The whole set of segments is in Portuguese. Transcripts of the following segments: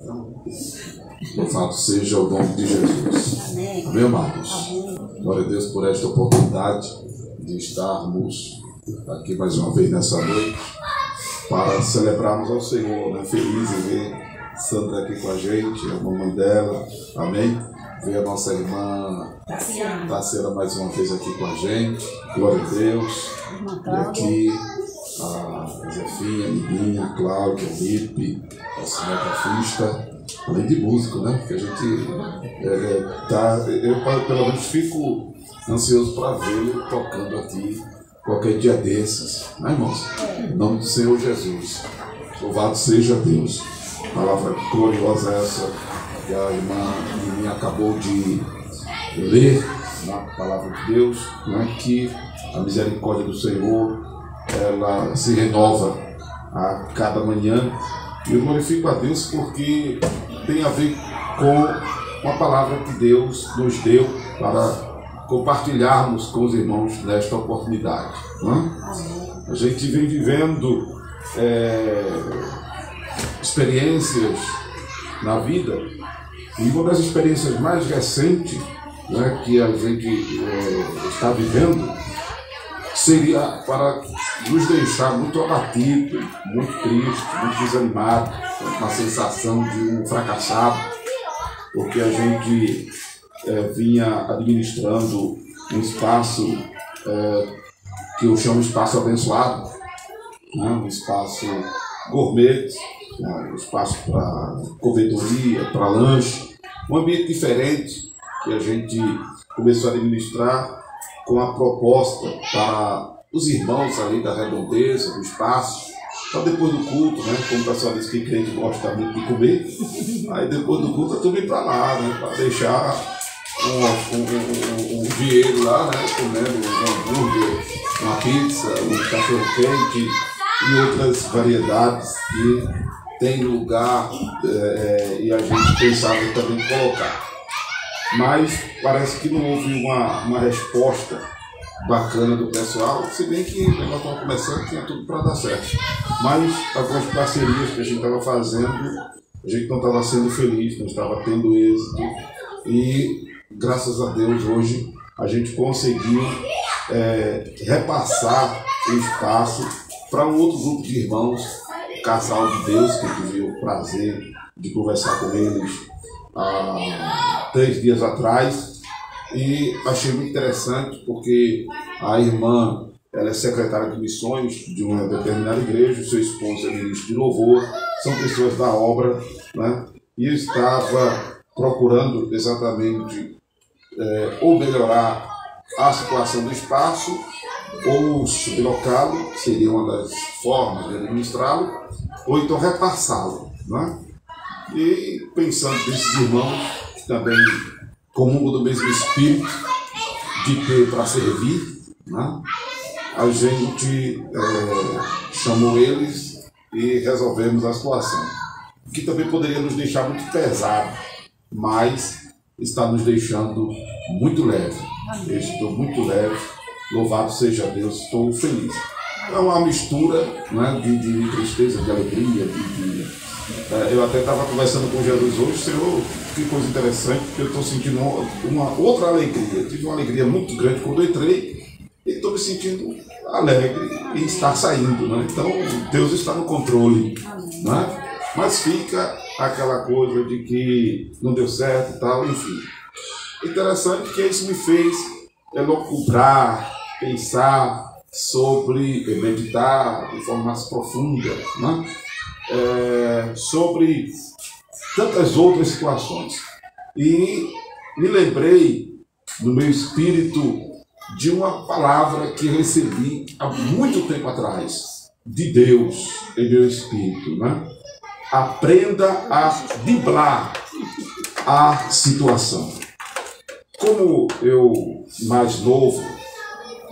Louvado seja o nome de Jesus. Amém. Amém, amados? Amém. Glória a Deus por esta oportunidade de estarmos aqui mais uma vez nessa noite para celebrarmos ao Senhor, né? Feliz em ver Sandra aqui com a gente, a mamãe dela, amém? Ver a nossa irmã Tassiana mais uma vez aqui com a gente, glória a Deus. E aqui a Josefinha, a Nininha, a Cláudia, a Lipe, a cinegrafista, além de músico, né? Que a gente eu pelo menos fico ansioso para vê-lo tocando aqui qualquer dia desses, né, irmãos? Em nome do Senhor Jesus. Louvado seja Deus. Palavra gloriosa essa que a irmã Nininha acabou de ler na palavra de Deus, né? Que a misericórdia do Senhor ela se renova a cada manhã. E eu glorifico a Deus porque tem a ver com a palavra que Deus nos deu para compartilharmos com os irmãos nesta oportunidade, né? A gente vem vivendo experiências na vida, e uma das experiências mais recentes, né, que a gente está vivendo seria para nos deixar muito abatido, muito triste, muito desanimado, com uma sensação de um fracassado, porque a gente vinha administrando um espaço que eu chamo de espaço abençoado, né? Um espaço gourmet, um espaço para covedoria, para lanche, um ambiente diferente que a gente começou a administrar com a proposta para os irmãos ali da redondeza, do espaço, para depois do culto, né? Como o pessoal diz que crente gosta muito de comer, aí depois do culto é tudo ir para lá, né? Para deixar um dinheiro lá, né? Comendo um hambúrguer, uma pizza, um cachorro-quente e outras variedades que tem lugar e a gente pensava também colocar. Mas parece que não houve uma resposta bacana do pessoal, se bem que o negócio estava começando, tinha tudo para dar certo. Mas algumas parcerias que a gente estava fazendo, a gente não estava sendo feliz, não estava tendo êxito. E graças a Deus hoje a gente conseguiu repassar o espaço para um outro grupo de irmãos, Casal de Deus, que eu tive o prazer de conversar com eles há 3 dias atrás, e achei muito interessante porque a irmã ela é secretária de missões de uma determinada igreja, o seu esposo é ministro de louvor, são pessoas da obra, né? E eu estava procurando exatamente ou melhorar a situação do espaço ou sublocá-lo, seria uma das formas de administrá-lo, ou então repassá-lo, né? E pensando nesses irmãos que também comungam do mesmo espírito de ter para servir, né? A gente chamou eles e resolvemos a situação, que também poderia nos deixar muito pesado, mas está nos deixando muito leve. Eu estou muito leve, louvado seja Deus, estou feliz. É uma mistura, né, de tristeza, de alegria, eu até estava conversando com Jesus hoje, Senhor, que coisa interessante, porque eu estou sentindo uma outra alegria. Eu tive uma alegria muito grande quando eu entrei e estou me sentindo alegre em estar saindo, né? Então, Deus está no controle, né? Mas fica aquela coisa de que não deu certo e tal, enfim. Interessante que isso me fez elocubrar, pensar sobre, meditar de forma mais profunda, né? Sobre tantas outras situações. E me lembrei no meu espírito de uma palavra que recebi há muito tempo atrás, de Deus em meu espírito, né? Aprenda a driblar a situação. Como eu, mais novo,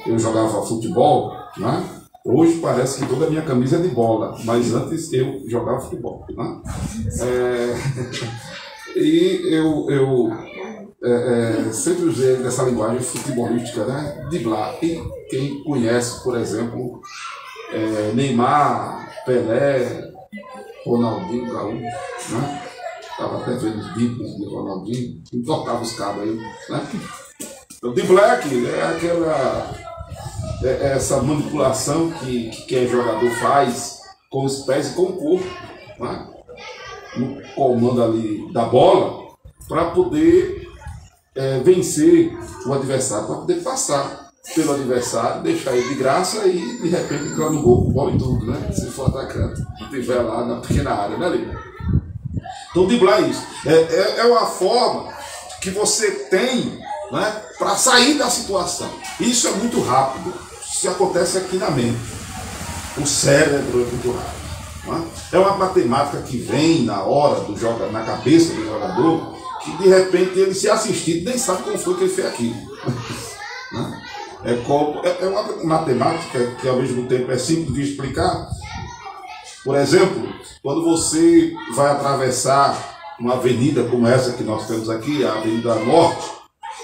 eu jogava futebol, né? Hoje parece que toda a minha camisa é de bola, mas antes eu jogava futebol, né? E eu sempre usei dessa linguagem futebolística, né? Driblar. E quem conhece, por exemplo, Neymar, Pelé, Ronaldinho Gaúcho, né? Estava até vendo os vídeos de Ronaldinho, que tocava os cabos aí, né? Então, driblar é aquilo, é aquela... essa manipulação que quem jogador faz com os pés e com o corpo, né? No comando ali da bola, para poder vencer o adversário, para poder passar pelo adversário, deixar ele de graça e de repente entrar no gol com bola e tudo, né? Se for atacante, se estiver lá na pequena área, né, Lívia? Então, driblar é isso. É uma forma que você tem, né, para sair da situação. Isso é muito rápido. Isso acontece aqui na mente. O cérebro é muito rápido. Né? É uma matemática que vem na hora do jogador, na cabeça do jogador, que de repente ele, se assistir, nem sabe como foi que ele fez aquilo. Né? É uma matemática que ao mesmo tempo é simples de explicar. Por exemplo, quando você vai atravessar uma avenida como essa que nós temos aqui, a Avenida Norte,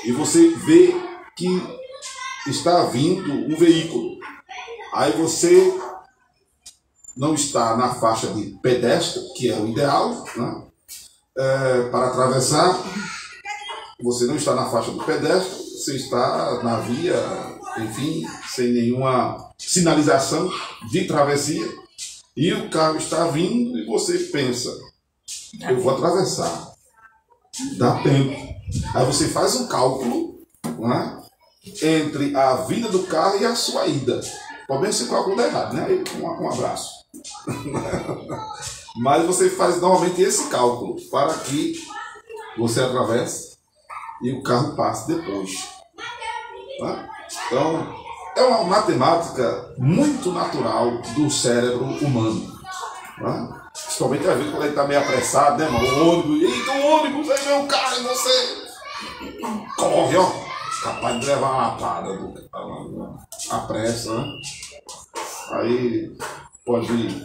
e você vê que está vindo um veículo. Aí você não está na faixa de pedestre, que é o ideal, né? Para atravessar. Você não está na faixa do pedestre, você está na via, enfim, sem nenhuma sinalização de travessia. E o carro está vindo e você pensa, eu vou atravessar. Dá tempo. Aí você faz um cálculo, né, entre a vinda do carro e a sua ida. Pode bem se o cálculo der errado, né? Um abraço. Mas você faz normalmente esse cálculo para que você atravesse e o carro passe depois. Né? Então, é uma matemática muito natural do cérebro humano. Né? Principalmente às vezes quando ele está meio apressado, né, mano? O ônibus, eita, o ônibus, aí vem o carro e você corre, ó. Capaz de levar uma lapada do carro, a pressa, né? Aí pode,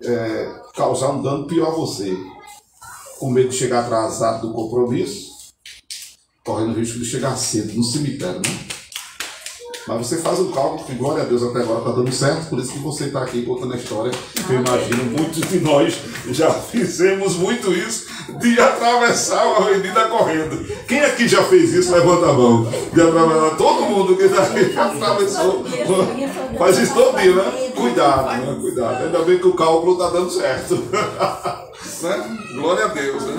né, causar um dano pior a você. Com medo de chegar atrasado do compromisso, correndo o risco de chegar cedo no cemitério, né? Mas você faz um cálculo que, glória a Deus, até agora está dando certo, por isso que você está aqui contando a história, que eu imagino muitos de nós já fizemos muito isso, de atravessar uma avenida correndo. Quem aqui já fez isso? Levanta a mão. De atravessar, todo mundo que está aqui já atravessou. Faz isso todo dia, né? Cuidado, né? Cuidado. Ainda bem que o cálculo está dando certo. Né? Glória a Deus, né?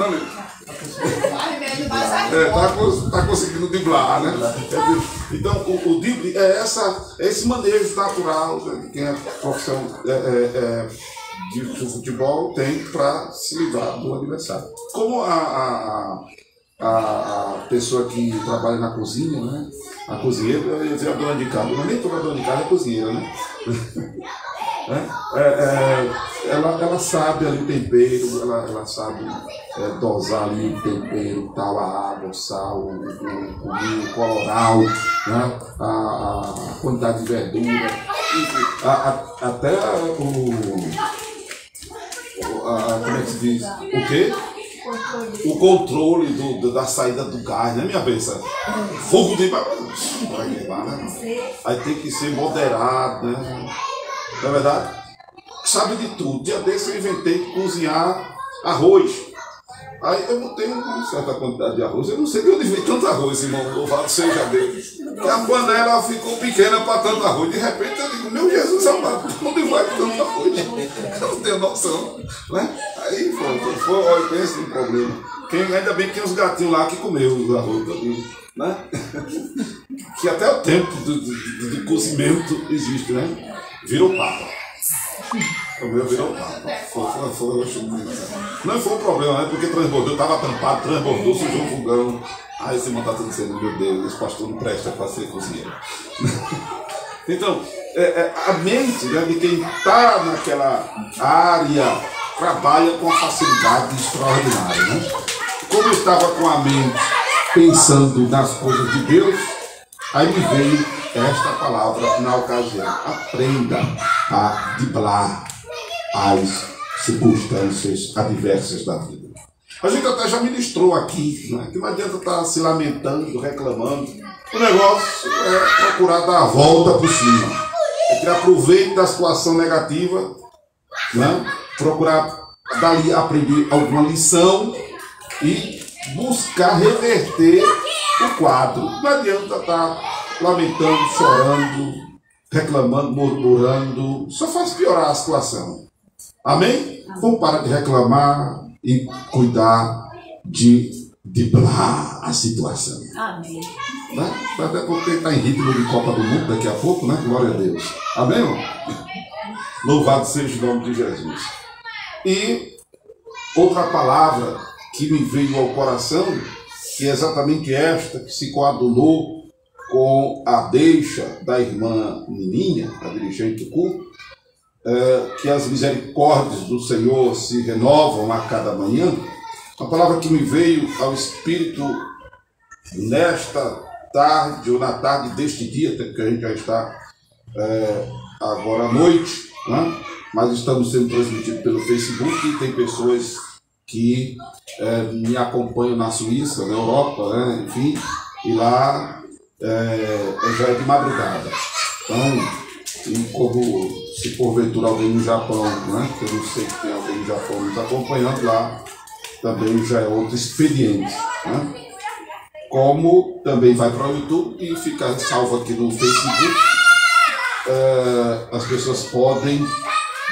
Tá conseguindo driblar, né? Então, o drible é esse manejo natural, né, que quem é profissão de futebol tem para se livrar do adversário. Como a pessoa que trabalha na cozinha, né? A cozinheira, eu ia dizer a dona de casa, mas nem toda dona de casa é cozinheira, né? Ela sabe ali o tempero, ela sabe dosar ali o tempero, tal, a água, o sal, o vinho, o coloral, né? A quantidade de verdura, até como é que se diz? O quê? O controle da saída do gás, né, minha benção? Fogo de vai levar, né? Aí tem que ser moderado, né? Não é verdade? Sabe de tudo. Dia desse eu inventei de cozinhar arroz. Aí eu botei uma certa quantidade de arroz. Eu não sei de onde veio tanto arroz, irmão. Louvado seja Deus. E a panela ficou pequena para tanto arroz. De repente eu digo, meu Jesus amado, onde vai tanto arroz? Eu não tenho noção. Né? Aí foi, olha, pensa no problema. Ainda bem que tem uns gatinhos lá que comeu o arroz também. Né? Que até o tempo do cozimento existe, né? Virou papa. O meu virou papa. Não foi um problema, né? Porque transbordou, estava tampado, transbordou, sujou o fogão. Aí esse irmão está tudo dizendo, meu Deus, esse pastor não presta para ser cozinheiro. Então, a mente, né, de quem está naquela área trabalha com uma facilidade extraordinária. Né? Como eu estava com a mente pensando nas coisas de Deus, aí me veio esta palavra na ocasião. Aprenda a driblar as circunstâncias adversas da vida. A gente até já ministrou aqui, né, que não adianta estar se lamentando, reclamando. O negócio é procurar dar a volta por cima. É tirar proveito da situação negativa, né, procurar dali aprender alguma lição e buscar reverter o quadro. Não adianta estar lamentando, chorando, reclamando, murmurando. Só faz piorar a situação. Amém? Vamos parar de reclamar e cuidar de driblar a situação. Amém. Né? Até porque está em ritmo de Copa do Mundo daqui a pouco, né? Glória a Deus. Amém, irmão? Louvado seja o nome de Jesus. E outra palavra que me veio ao coração, que é exatamente esta, que se coadunou com a deixa da irmã Nininha, a dirigente do culto, que as misericórdias do Senhor se renovam a cada manhã. A palavra que me veio ao Espírito nesta tarde, ou na tarde deste dia, até que a gente já está agora à noite, né? Mas estamos sendo transmitidos pelo Facebook e tem pessoas que me acompanham na Suíça, na Europa, né? Enfim, e lá já é de madrugada. Então, e como se porventura alguém no Japão, né? Que eu não sei que tem alguém no Japão nos acompanhando lá, também já é outro expediente, né? Como também vai para o YouTube e fica salvo aqui no Facebook, as pessoas podem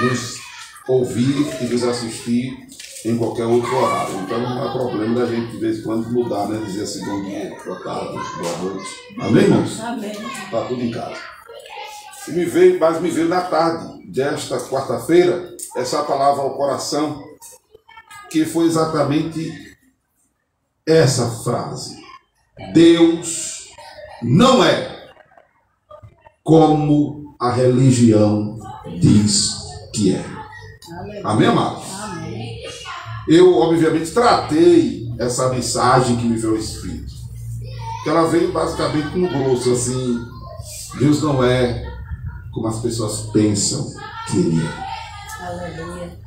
nos ouvir e nos assistir em qualquer outro horário. Então não há problema da gente de vez em quando mudar, né? Dizer assim, bom dia, boa tarde, boa noite. Amém, irmãos? Amém. Está tudo em casa. Mas me veio na tarde desta quarta-feira essa palavra ao coração, que foi exatamente essa frase: Deus não é como a religião diz que é. Amém, amados? Amém. Eu, obviamente, tratei essa mensagem que me veio ao Espírito. Que ela veio basicamente no grosso, assim: Deus não é como as pessoas pensam que Ele é. Aleluia.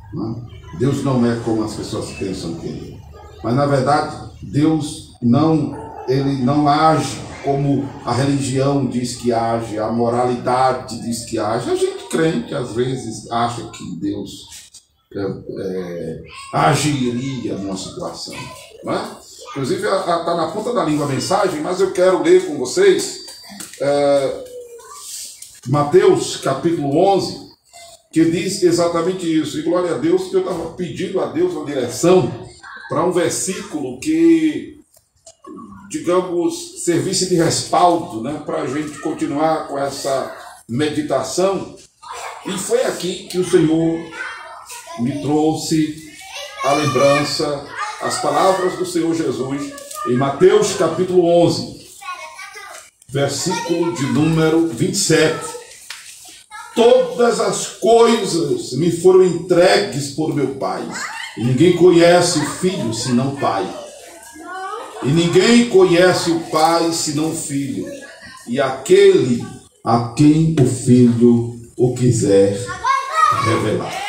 Deus não é como as pessoas pensam que Ele é. Mas, na verdade, Deus Ele não age como a religião diz que age, a moralidade diz que age. A gente crente, às vezes, acha que Deus agiria numa situação. Não é? Inclusive, está na ponta da língua a mensagem, mas eu quero ler com vocês Mateus capítulo 11, que diz exatamente isso. E glória a Deus, que eu estava pedindo a Deus uma direção para um versículo que, digamos, servisse de respaldo, né, para a gente continuar com essa meditação. E foi aqui que o Senhor me trouxe a lembrança, as palavras do Senhor Jesus, em Mateus capítulo 11, versículo de número 27. Todas as coisas me foram entregues por meu Pai, e ninguém conhece o Filho senão o Pai. E ninguém conhece o Pai senão o Filho, e aquele a quem o Filho o quiser revelar.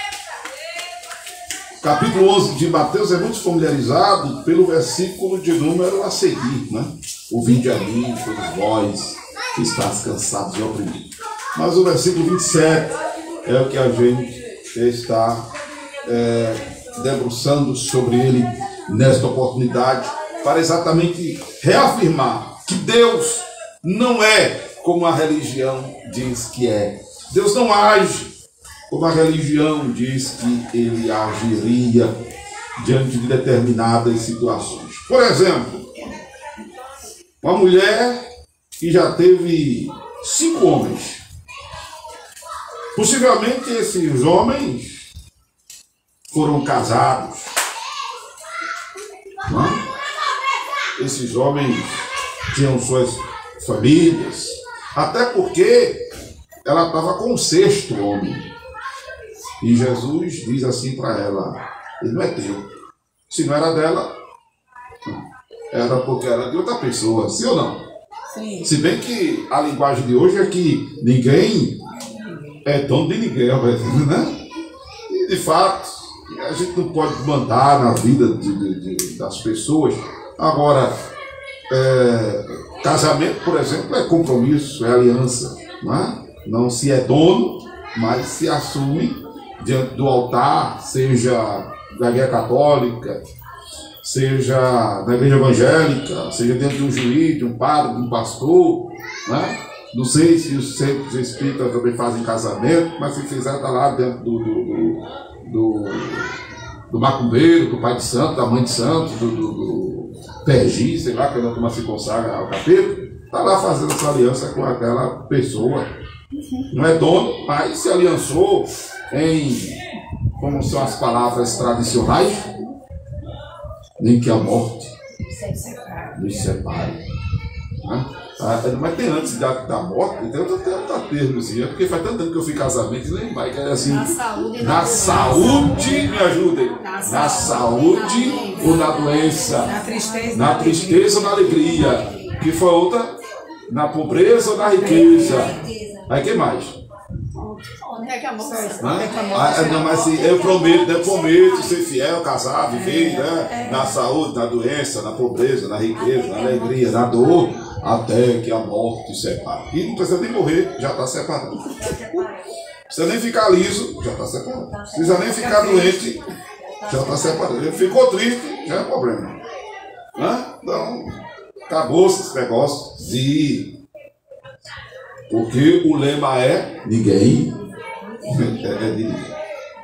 O capítulo 11 de Mateus é muito familiarizado pelo versículo de número a seguir, né? O vinde a mim, todos vós que estáis cansados e oprimidos. Mas o versículo 27 é o que a gente está debruçando sobre ele nesta oportunidade, para exatamente reafirmar que Deus não é como a religião diz que é. Deus não age como a religião diz que Ele agiria diante de determinadas situações. Por exemplo, uma mulher que já teve 5 homens. Possivelmente esses homens foram casados. Não? Esses homens tinham suas famílias. Até porque ela estava com o 6º homem. E Jesus diz assim para ela: ele não é teu. Se não era dela, era porque era de outra pessoa. Sim ou não? Sim. Se bem que a linguagem de hoje é que ninguém é dono de ninguém, né? E de fato, a gente não pode mandar na vida das pessoas. Agora, casamento, por exemplo, é compromisso, é aliança. Não é? Não se é dono, mas se assume diante do altar, seja da igreja católica, seja na igreja evangélica, seja dentro de um juiz, de um padre, de um pastor, né? Não sei se os centros espíritas também fazem casamento, mas se fizer, está lá dentro do macumbeiro, do pai de santo, da mãe de santo, do pergi, sei lá, que a turma se consagra ao capeta, está lá fazendo essa aliança com aquela pessoa. Não é dono, mas se aliançou em, como são as palavras tradicionais, nem que a morte nos separe. Né? Mas tem antes da morte, tem outro termos, porque faz tanto tempo que eu fui em casamento e nem vai, que é assim, na saúde, me ajudem, na saúde ou na doença, na tristeza ou na alegria, que foi outra, na pobreza ou na riqueza. Aí que mais? Não, mas assim, eu prometo ser fiel, casar, viver, né? Na saúde, na doença, na pobreza, na riqueza, na alegria, na dor, até que a morte separe. E não precisa nem morrer, já está separado. Não precisa nem ficar liso, já está separado. Não precisa nem ficar doente, já está separado. Ele ficou triste, já é problema. Né? Então, acabou esse negócio de... Porque o lema é ninguém é de ninguém.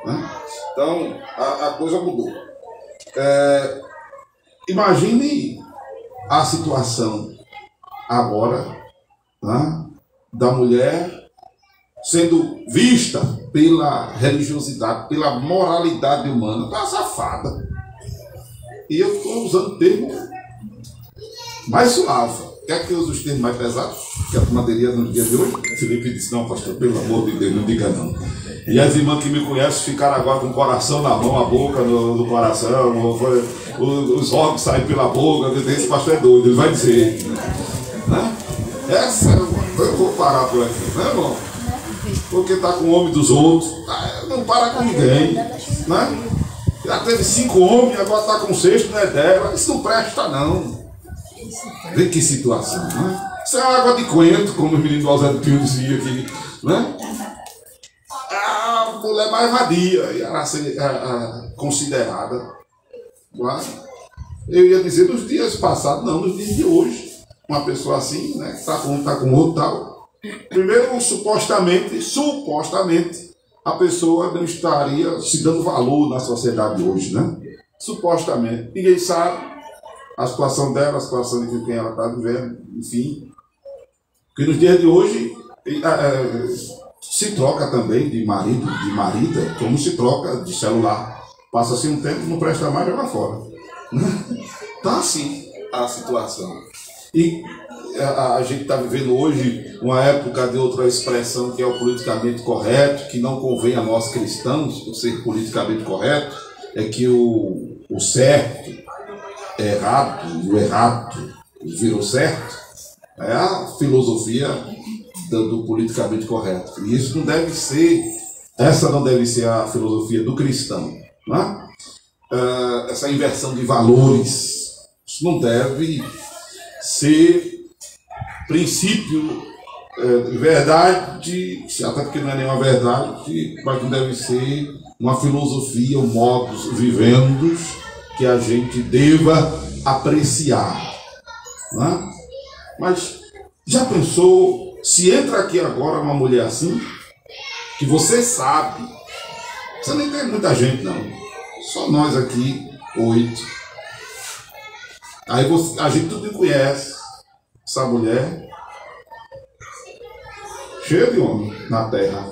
Né? Então, a coisa mudou. Imagine a situação agora, né, da mulher sendo vista pela religiosidade, pela moralidade humana, uma safada. E eu estou usando o termo mais suave. Quer que eu use os termos mais pesados? Que a tomateria nos dias de hoje? Felipe disse, não, pastor, pelo amor de Deus, não diga não. E as irmãs que me conhecem ficaram agora com o coração na mão, a boca no coração, os órgãos saem pela boca, esse pastor é doido, ele vai dizer. Né? Essa eu vou parar por aqui, né, irmão? Porque está com o homem dos outros, não para com ninguém. Né? Já teve 5 homens, agora está com o 6º, não é dela, isso não presta não. Vê que situação, né? Isso é água de coentro, como o menino do Alzado Pio dizia aqui, né? A mulher mais vadia e ela ser considerada. Eu ia dizer nos dias passados, não, nos dias de hoje. Uma pessoa assim, né? Que está com outro tal. Primeiro, supostamente, a pessoa não estaria se dando valor na sociedade hoje, né? Supostamente. Ninguém sabe a situação dela, a situação de quem ela está vivendo, enfim. Porque nos dias de hoje se troca também de marido, de marida, como se troca de celular. Passa-se um tempo, não presta mais, joga fora. Está assim a situação. E a gente está vivendo hoje uma época de outra expressão que é o politicamente correto, que não convém a nós cristãos, o ser politicamente correto, é que o certo errado, o errado virou certo, é a filosofia do politicamente correto. E isso não deve ser, essa não deve ser a filosofia do cristão, né? Essa inversão de valores, isso não deve ser princípio de verdade, até porque não é nenhuma verdade, mas não deve ser uma filosofia, um modus vivendi que a gente deva apreciar, né? Mas já pensou se entra aqui agora uma mulher assim, que você sabe, você nem tem muita gente não, só nós aqui, 8. Aí a gente tudo conhece essa mulher, cheia de homem na terra.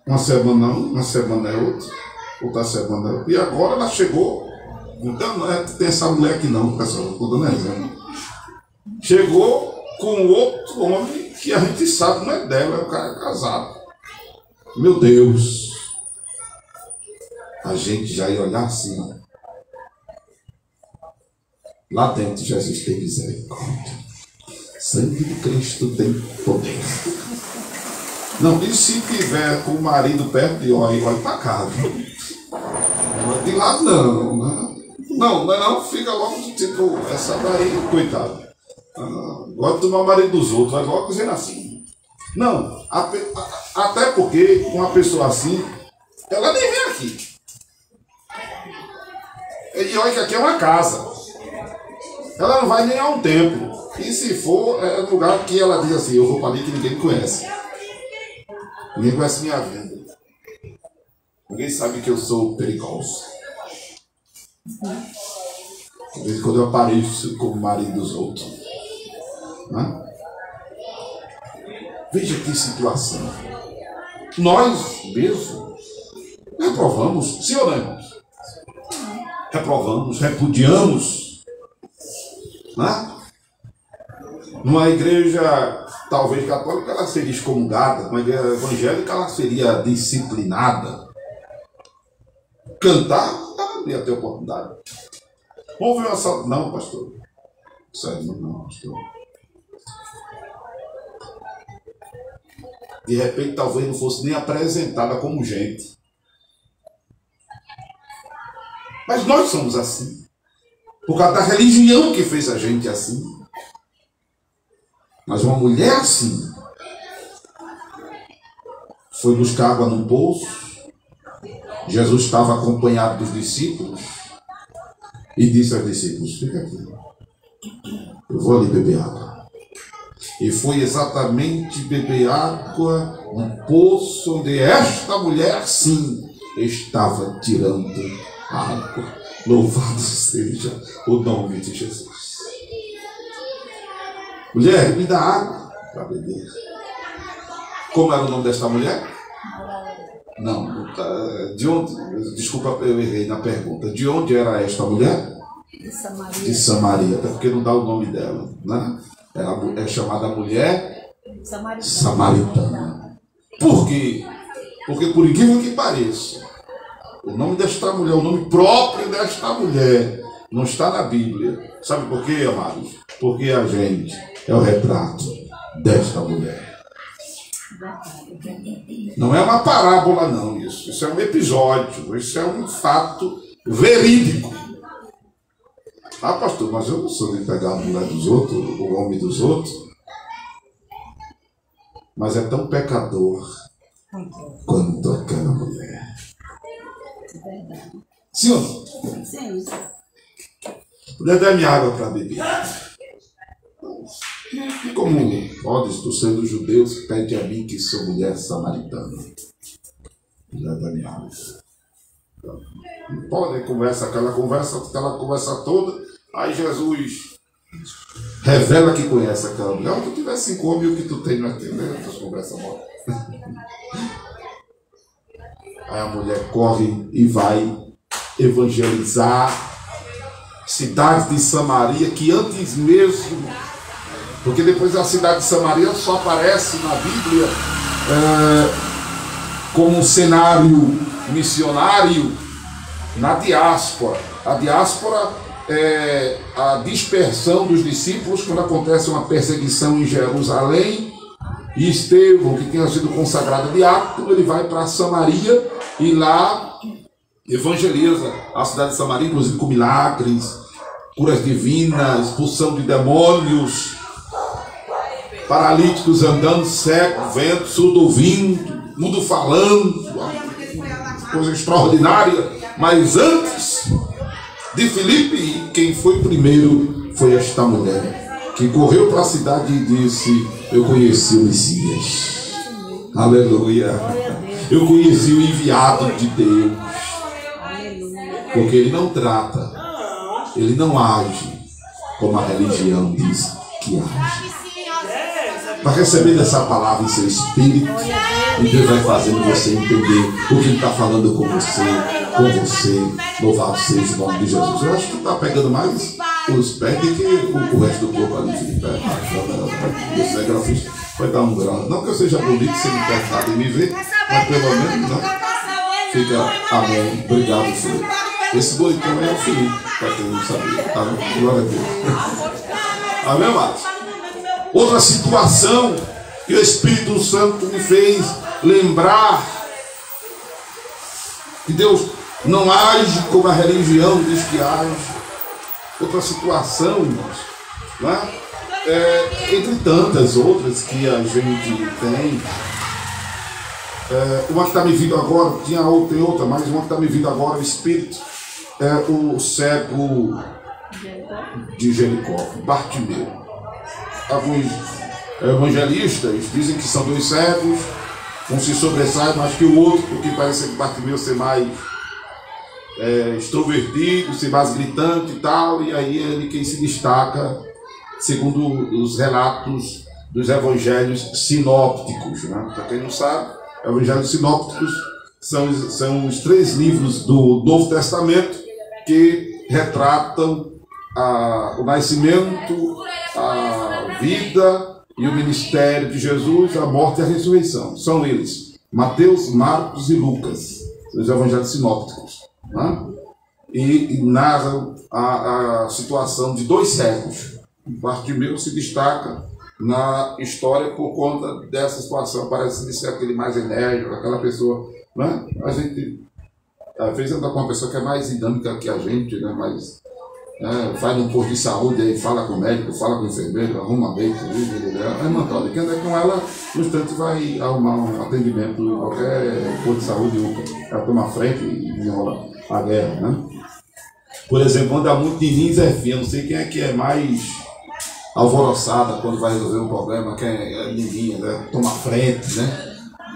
Uma semana não, uma semana é outra semana é outra. E agora ela chegou, então não é, tem essa mulher aqui não, pessoal, estou dando exemplo. Chegou com outro homem que a gente sabe não é dela, é o cara casado. Meu Deus, a gente já ia olhar assim, ó. Lá dentro Jesus tem misericórdia. Sangue de Cristo tem poder. Não, e se tiver com o marido perto de olha para cá. De lado não, né? Não, fica logo tipo, essa daí, coitado. Gosta de tomar o marido dos outros, vai logo dizendo assim. Não, até porque uma pessoa assim, ela nem vem aqui. E olha que aqui é uma casa. Ela não vai nem a um templo. E se for, é um lugar que ela diz assim, eu vou para ali que ninguém me conhece. Ninguém conhece minha vida. Ninguém sabe que eu sou perigoso. De vez em quando eu apareço como marido dos outros. Né? Veja que situação. Nós mesmo reprovamos, sim ou não? Reprovamos, repudiamos. Né? Numa igreja, talvez católica, ela seria excomungada. Numa igreja evangélica, ela seria disciplinada. Cantar, ela não ia ter oportunidade. Houve uma assalto. Não, pastor. Sério, não, pastor. De repente, talvez não fosse nem apresentada como gente. Mas nós somos assim. Por causa da religião que fez a gente assim. Mas uma mulher assim foi buscar água num poço. Jesus estava acompanhado dos discípulos e disse aos discípulos: fica aqui, eu vou ali beber água. E foi exatamente beber água num poço onde esta mulher sim estava tirando água. Louvado seja o nome de Jesus. Mulher, me dá água para beber. Como era o nome desta mulher? Não, de onde? Desculpa, eu errei na pergunta. De onde era esta mulher? De Samaria. De Samaria, até porque não dá o nome dela, né? É chamada mulher samaritana. Por quê? Porque, por incrível que pareça, o nome desta mulher, o nome próprio desta mulher, não está na Bíblia. Sabe por quê, amados? Porque a gente é o retrato desta mulher. Não é uma parábola, não, isso. Isso é um episódio, isso é um fato verídico. Ah, pastor, mas eu não sou de pegar a mulher dos outros, o homem dos outros. Mas é tão pecador quanto aquela mulher. Sim ou não? Sim. Puder dar minha água para beber. Como podes, tu sendo judeu, pede a mim que sou mulher samaritana. Puder dar minha água. Não pode conversa, aquela conversa toda. Aí Jesus revela que conhece aquela mulher. Se tu tiver 5 homens, o que tu tem não é teu, né? Essas conversas mortas. Aí a mulher corre e vai evangelizar cidade de Samaria, que antes mesmo, porque depois a cidade de Samaria só aparece na Bíblia como um cenário missionário na diáspora. A diáspora é a dispersão dos discípulos quando acontece uma perseguição em Jerusalém. E Estevão, que tinha sido consagrado diácono, ele vai para Samaria e lá evangeliza a cidade de Samaria, inclusive com milagres, curas divinas, expulsão de demônios, paralíticos andando, cego, vento, surdo ouvindo, mudo falando, coisa extraordinária. Mas antes de Filipe, quem foi primeiro foi esta mulher, que correu para a cidade e disse: eu conheci o Messias. Aleluia. Eu conheci o enviado de Deus. Porque ele não trata, ele não age como a religião diz que age. Para receber essa palavra em seu espírito, e Deus vai fazendo você entender o que ele está falando com você. Louvado seja o nome de Jesus. Eu acho que está pegando mais os pés do que o resto do corpo ali, Felipe. Esse grafista vai dar um grau. Não que eu seja bonito, sem me perguntar e me ver, mas pelo menos, né? Fica, amém. Obrigado, Felipe. Esse bonitão é o Felipe, para quem não sabia. Amém. Glória a Deus. Amém, amados? Outra situação que o Espírito Santo me fez lembrar que Deus não age como a religião diz que age. Outra situação, né? Entre tantas outras que a gente tem. Uma que está me vindo agora, tem outra, mas uma que está me vindo agora, o Espírito. é o cego de Jericó, Bartimeu. Alguns evangelistas dizem que são dois cegos, um se sobressai mais que o outro, porque parece que Bartimeu ser mais extrovertido, ser mais gritante e tal, e aí ele quem se destaca, segundo os relatos dos evangelhos sinópticos. Né? Para quem não sabe, evangelhos sinópticos são os 3 livros do Novo Testamento que retratam o nascimento, a vida e o ministério de Jesus, a morte e a ressurreição. São eles, Mateus, Marcos e Lucas, os evangelhos sinópticos. Né? E narram a situação de 2 cegos. Bartimeu se destaca na história por conta dessa situação. Parece ser aquele mais enérgico, aquela pessoa. Né? A gente às vezes anda com uma pessoa que é mais dinâmica que a gente, né? Mas vai num posto de saúde, aí fala com o médico, fala com o enfermeiro, arruma bem, é Mantoli. Quem anda com ela, no instante vai arrumar um atendimento em qualquer posto de saúde, ela toma a frente e desenrola a guerra, né? Por exemplo, anda muito em mim, Zefinha, não sei quem é que é mais alvoroçada quando vai resolver um problema, quem é Nininha, né? Toma a frente, né?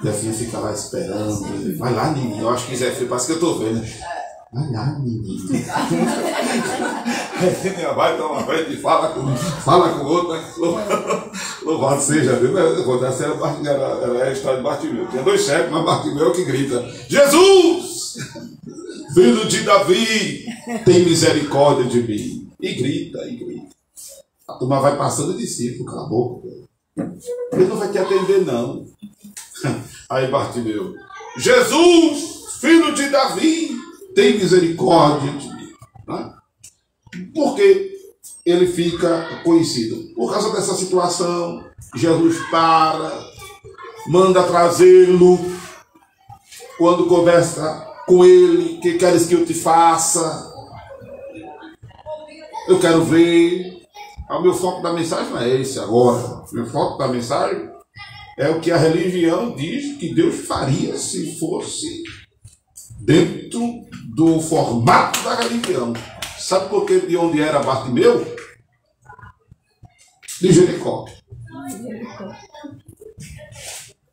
Zefinha fica lá esperando, vai lá, Nininha, eu acho que Zefinha, parece que eu tô vendo, vai lá, Nininha. Vai tomar uma frente e fala com o outro, né? Louvado seja Deus. Essa era a história de Bartimeu. Tinha 2 cegos, mas Bartimeu é o que grita: Jesus, filho de Davi, tem misericórdia de mim. E grita, e grita. A turma vai passando de discípulo, cala a boca. Ele não vai te atender, não. Aí Bartimeu: Jesus, filho de Davi, tem misericórdia de mim. Né? Por que ele fica conhecido? Por causa dessa situação, Jesus manda trazê-lo. Quando conversa com ele: que queres que eu te faça? Eu quero ver. O meu foco da mensagem não é esse agora. O meu foco da mensagem é o que a religião diz que Deus faria se fosse dentro do formato da religião. Sabe por que de onde era Bartimeu? De Jericó.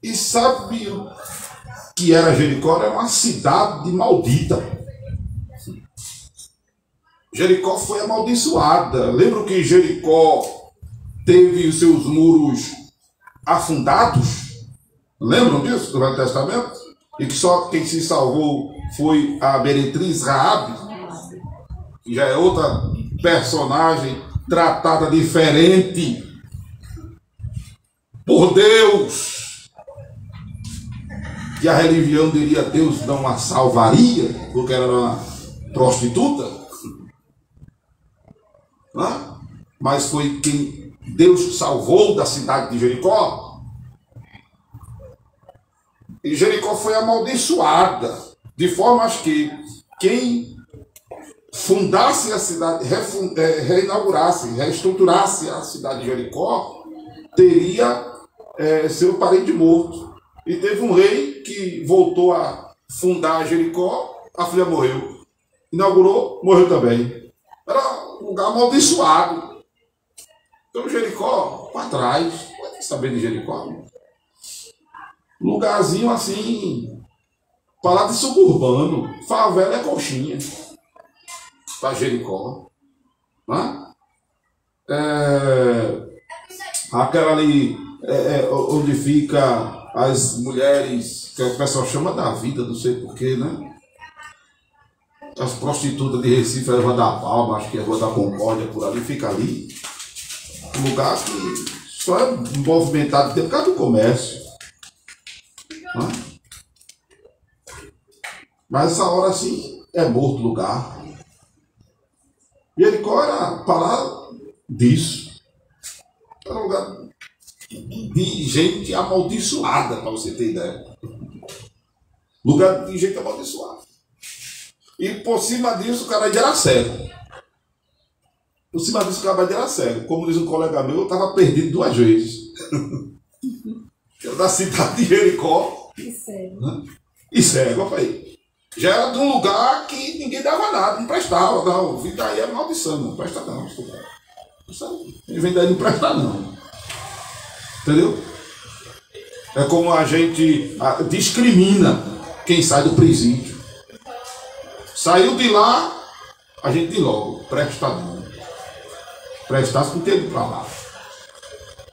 E sabe que era Jericó? Era uma cidade maldita. Jericó foi amaldiçoada. Lembra que Jericó teve os seus muros afundados? Lembram disso do Velho Testamento? E que só quem se salvou foi a meretriz Raabe, que já é outra personagem tratada diferente por Deus, que a religião diria Deus não a salvaria porque ela era uma prostituta. Mas foi quem Deus salvou da cidade de Jericó. E Jericó foi amaldiçoada, de forma que quem fundasse a cidade, reinaugurasse, reestruturasse a cidade de Jericó, teria seu parente morto. E teve um rei que voltou a fundar Jericó, a filha morreu. Inaugurou, morreu também. Era um lugar amaldiçoado. Então Jericó, para trás, pode saber de Jericó? Lugarzinho assim, para lá de suburbano, favela é coxinha. Para Jericó. Aquela ali, onde fica as mulheres, que o pessoal chama da vida, não sei porquê, né? As prostitutas de Recife, a Rua da Palma, acho que é a Rua da Concórdia, por ali, fica ali. Um lugar que só é movimentado por causa do comércio. Mas essa hora assim é morto o lugar. Jericó era parar disso. Era um lugar de gente amaldiçoada, para você ter ideia. Lugar de gente amaldiçoada. E por cima disso o cara era cego. Por cima disso o cara era cego. Como diz um colega meu, eu estava perdido 2 vezes. Eu da cidade de Jericó. E cego. E cego, olha aí. Já era de um lugar que ninguém dava nada, não prestava, não. Vim daí é maldição, não presta não. Ele vem daí não presta não. Entendeu? É como a gente discrimina quem sai do presídio. Saiu de lá, a gente diz logo, presta não. Prestasse com ele para lá.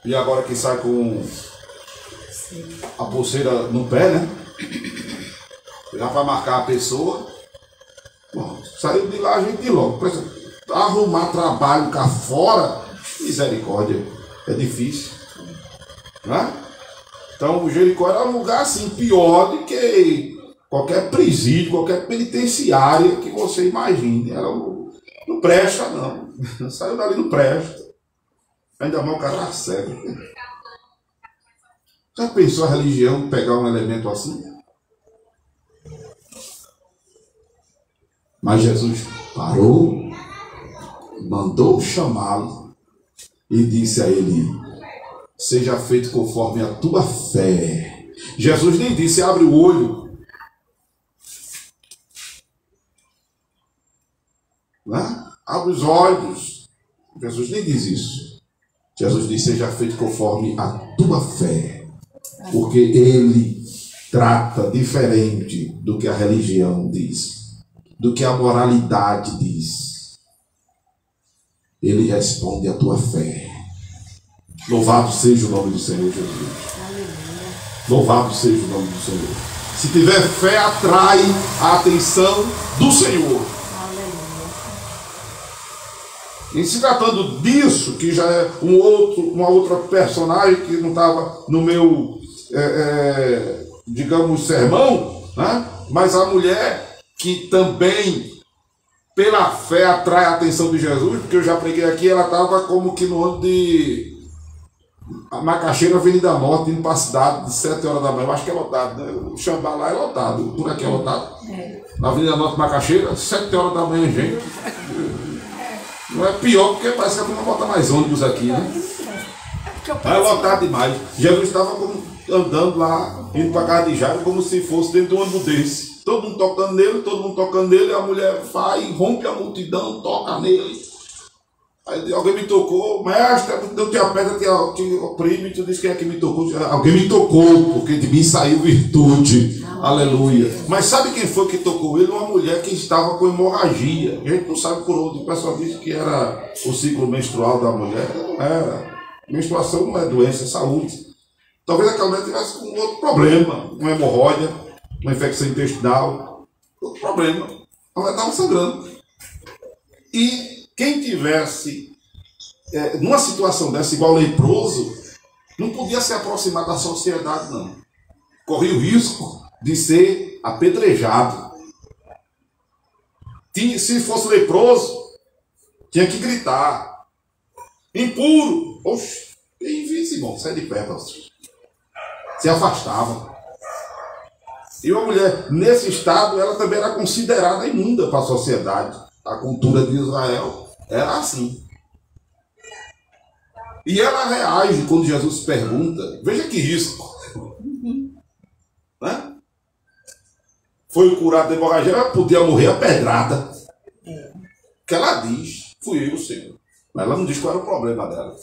E agora quem sai com a pulseira no pé, né? Já para marcar a pessoa. Bom, saiu de lá, a gente diz logo. Arrumar trabalho cá fora, misericórdia, é difícil. Né? Então o Jericó era um lugar assim, pior do que qualquer presídio, qualquer penitenciária que você imagine. Era não presta, não. Saiu dali, não presta. Ainda mais o cara era cego. Já pensou a religião pegar um elemento assim? Mas Jesus parou, mandou chamá-lo e disse a ele: seja feito conforme a tua fé. Jesus nem disse abre o olho. Né? Abre os olhos. Jesus nem diz isso. Jesus disse: seja feito conforme a tua fé. Porque ele trata diferente do que a religião diz, do que a moralidade diz. Ele responde à tua fé. Louvado seja o nome do Senhor Jesus. Louvado seja o nome do Senhor. Se tiver fé, atrai a atenção do Senhor. E se tratando disso, que já é uma outra personagem que não estava no meu, digamos, sermão, né? Mas a mulher que também, pela fé, atrai a atenção de Jesus, porque eu já preguei aqui, ela estava como que no ano de Macaxeira, Avenida Norte, indo para a cidade, de 7 horas da manhã. Eu acho que é lotado, né? O Xambá lá é lotado, por aqui é lotado. Na Avenida Norte, Macaxeira, 7 horas da manhã, gente. Não é pior, porque parece que a turma bota mais ônibus aqui, né? É lotado demais. Jesus estava andando lá, indo para a casa de Jairo, como se fosse dentro de um ônibus desse. Todo mundo tocando nele, a mulher vai, rompe a multidão, toca nele. Aí alguém me tocou, mestre, eu te aperta, te oprime, tu diz quem é que me tocou. Alguém me tocou, porque de mim saiu virtude. Aleluia. Mas sabe quem foi que tocou ele? Uma mulher que estava com hemorragia. A gente não sabe por onde. O pessoal disse que era o ciclo menstrual da mulher. Não era. Menstruação não é doença, é saúde. Talvez aquela mulher tivesse com outro problema. Uma hemorroida, uma infecção intestinal. Outro problema. A mulher estava sangrando. E quem tivesse numa situação dessa, igual leproso, não podia se aproximar da sociedade, não. Corria o risco de ser apedrejado. Se fosse leproso, tinha que gritar: impuro! Oxe, invisível, sai de perto. Se afastava. E uma mulher nesse estado, ela também era considerada imunda para a sociedade. A cultura de Israel era assim. E ela reage quando Jesus pergunta. Veja que risco. Né? Foi curado da hemorragia, ela podia morrer apedrada. Que ela diz: fui eu, Senhor. Mas ela não diz qual era o problema dela.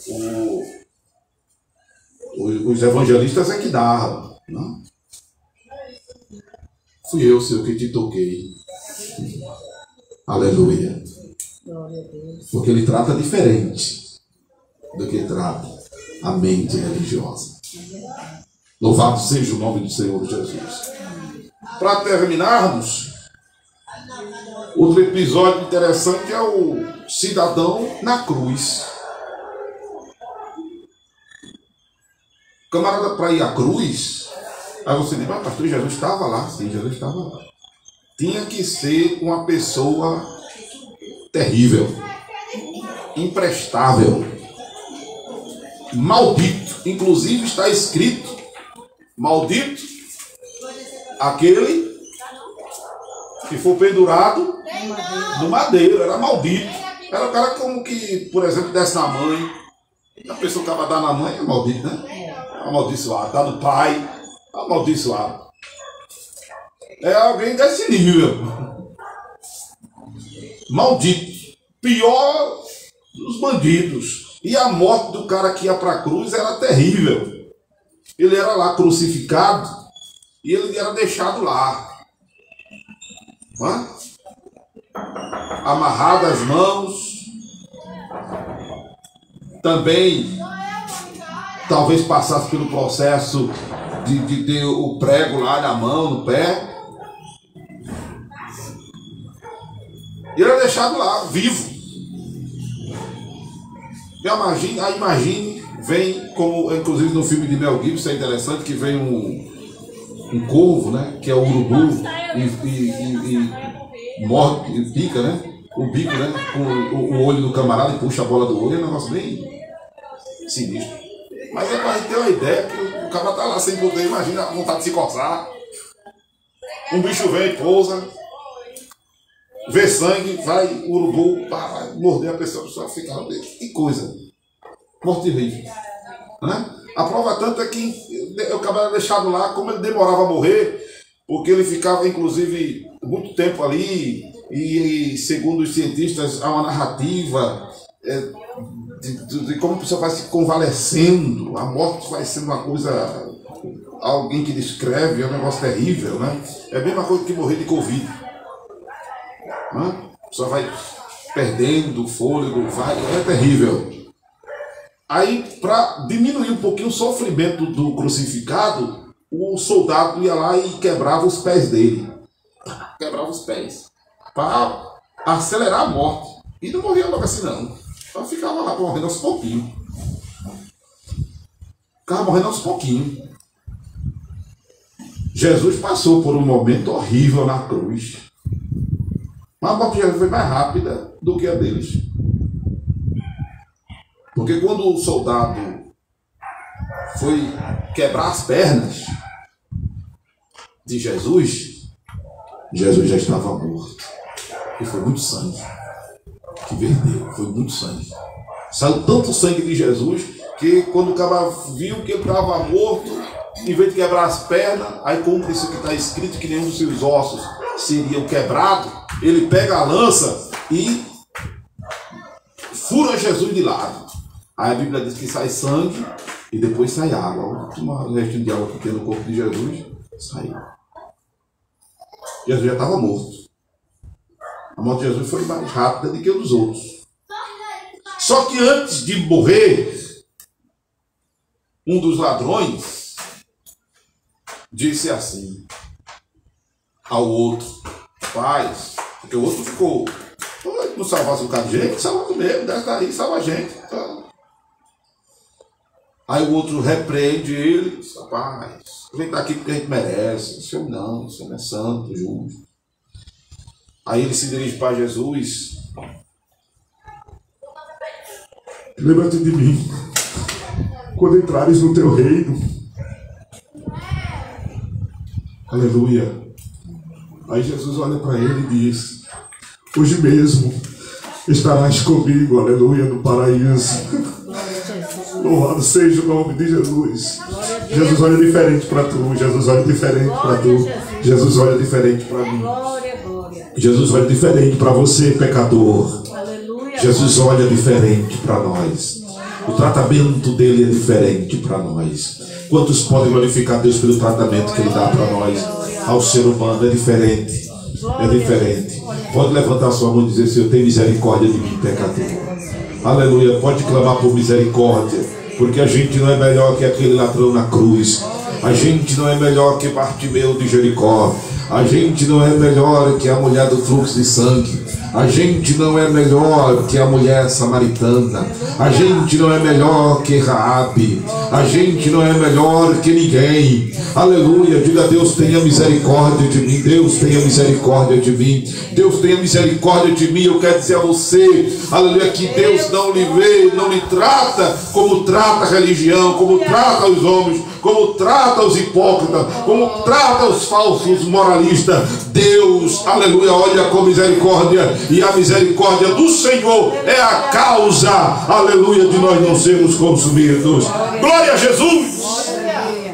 Os evangelistas é que davam. Não? Fui eu, Senhor, que te toquei. Aleluia. Porque ele trata diferente do que trata a mente religiosa. Louvado seja o nome do Senhor Jesus. Para terminarmos, outro episódio interessante é o cidadão na cruz. Camarada, para ir à cruz, aí você diz: mas pastor, Jesus estava lá. Sim, Jesus estava lá. Tinha que ser uma pessoa terrível, imprestável, maldito. Inclusive está escrito: maldito aquele que for pendurado no madeiro. Era maldito. Era o cara como que, por exemplo, desse na mãe. A pessoa que estava dando na mãe é maldito, né? Amaldiçoado. Dá no pai, amaldiçoado. É alguém desse nível. Maldito. Pior dos bandidos. E a morte do cara que ia para a cruz era terrível. Ele era lá crucificado e ele era deixado lá. Amarrado as mãos. Também talvez passasse pelo processo de ter o prego lá na mão, no pé. E ele era deixado lá, vivo. Imagine, vem, como inclusive no filme de Mel Gibson, é interessante que vem um corvo, né? Que é o urubu, e morre, e pica, né? O bico, né? Com o olho do camarada e puxa a bola do olho, é um negócio bem sinistro. Mas é para ter uma ideia que o cara tá lá sem poder, imagina a vontade de se coçar. Um bicho vem, pousa, vê sangue, vai, o urubu, vai morder a pessoa fica, que coisa. Morte terrível. Né? A prova tanto é que o cara era deixado lá, como ele demorava a morrer, porque ele ficava, inclusive, muito tempo ali, e segundo os cientistas, há uma narrativa de como a pessoa vai se convalescendo. A morte vai sendo uma coisa, alguém que descreve, é um negócio terrível, né? É a mesma coisa que morrer de Covid. Né? A pessoa vai perdendo o fôlego, é terrível. Aí, para diminuir um pouquinho o sofrimento do crucificado, o soldado ia lá e quebrava os pés dele. Quebrava os pés. Para acelerar a morte. E não morria logo assim, não. Só ficava lá morrendo aos pouquinhos. Ficava morrendo aos pouquinhos. Jesus passou por um momento horrível na cruz. Mas a morte de Jesus foi mais rápida do que a deles. Porque quando o soldado foi quebrar as pernas de Jesus, Jesus já estava morto. E foi muito sangue que verteu, foi muito sangue. Saiu tanto sangue de Jesus que quando o cara viu que ele estava morto, em vez de quebrar as pernas, aí cumpre isso que está escrito, que nenhum dos seus ossos seriam quebrados, ele pega a lança e fura Jesus de lado. Aí a Bíblia diz que sai sangue e depois sai água. A última restinho de água que tem no corpo de Jesus saiu. Jesus já estava morto. A morte de Jesus foi mais rápida do que a dos outros. Só que antes de morrer, um dos ladrões disse assim ao outro: Paz, porque o outro ficou, não salvasse um bocado de gente, salva mesmo, deve aí, salva a gente. Aí o outro repreende ele: Rapaz, vem daqui porque a gente merece. O senhor não é santo, justo. Aí ele se dirige para Jesus: Lembra-te de mim quando entrares no teu reino. Aleluia. Aí Jesus olha para ele e diz: Hoje mesmo estarás comigo, aleluia, no paraíso. Louvado seja o nome de Jesus. Jesus olha diferente para tu, Jesus olha diferente para tu, Jesus olha diferente para mim. Jesus olha diferente para você, pecador. Jesus olha diferente para nós. O tratamento dele é diferente para nós. Quantos podem glorificar Deus pelo tratamento que ele dá para nós? Ao ser humano é diferente. É diferente. Pode levantar sua mão e dizer: Senhor, tem misericórdia de mim, pecador. Aleluia. Pode clamar por misericórdia, porque a gente não é melhor que aquele ladrão na cruz. A gente não é melhor que Bartimeu de Jericó. A gente não é melhor que a mulher do fluxo de sangue. A gente não é melhor que a mulher samaritana. A gente não é melhor que Raabe. A gente não é melhor que ninguém. Aleluia. Diga a Deus: tenha misericórdia de mim. Deus tenha misericórdia de mim. Deus tenha misericórdia de mim. Eu quero dizer a você, aleluia, que Deus não lhe vê, não lhe trata como trata a religião, como trata os homens, como trata os hipócritas, como trata os falsos moralistas. Deus, aleluia, olha com misericórdia, e a misericórdia do Senhor é a causa, aleluia, de nós não sermos consumidos. Glória a Jesus!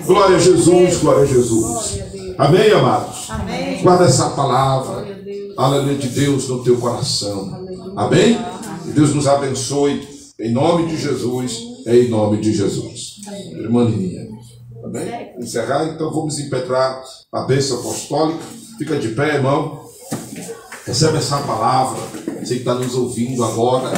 Glória a Jesus, glória a Jesus. Amém, amados? Amém. Guarda essa palavra, aleluia, de Deus no teu coração. Amém? Que Deus nos abençoe, em nome de Jesus, em nome de Jesus. Irmã Lininha. Amém? Encerrar, então vamos impetrar a bênção apostólica. Fica de pé, irmão. Recebe essa palavra, você que está nos ouvindo agora,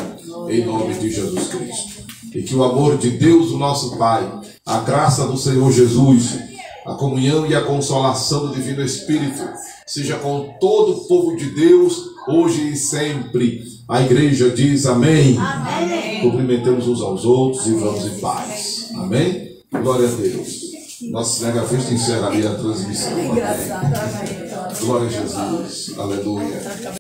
em nome de Jesus Cristo. E que o amor de Deus, o nosso Pai, a graça do Senhor Jesus, a comunhão e a consolação do Divino Espírito, seja com todo o povo de Deus, hoje e sempre. A igreja diz amém. Amém. Cumprimentemos uns aos outros e vamos em paz. Amém? Glória a Deus. Nosso Negafista encerra ali a transmissão. Glória a Jesus. Aleluia.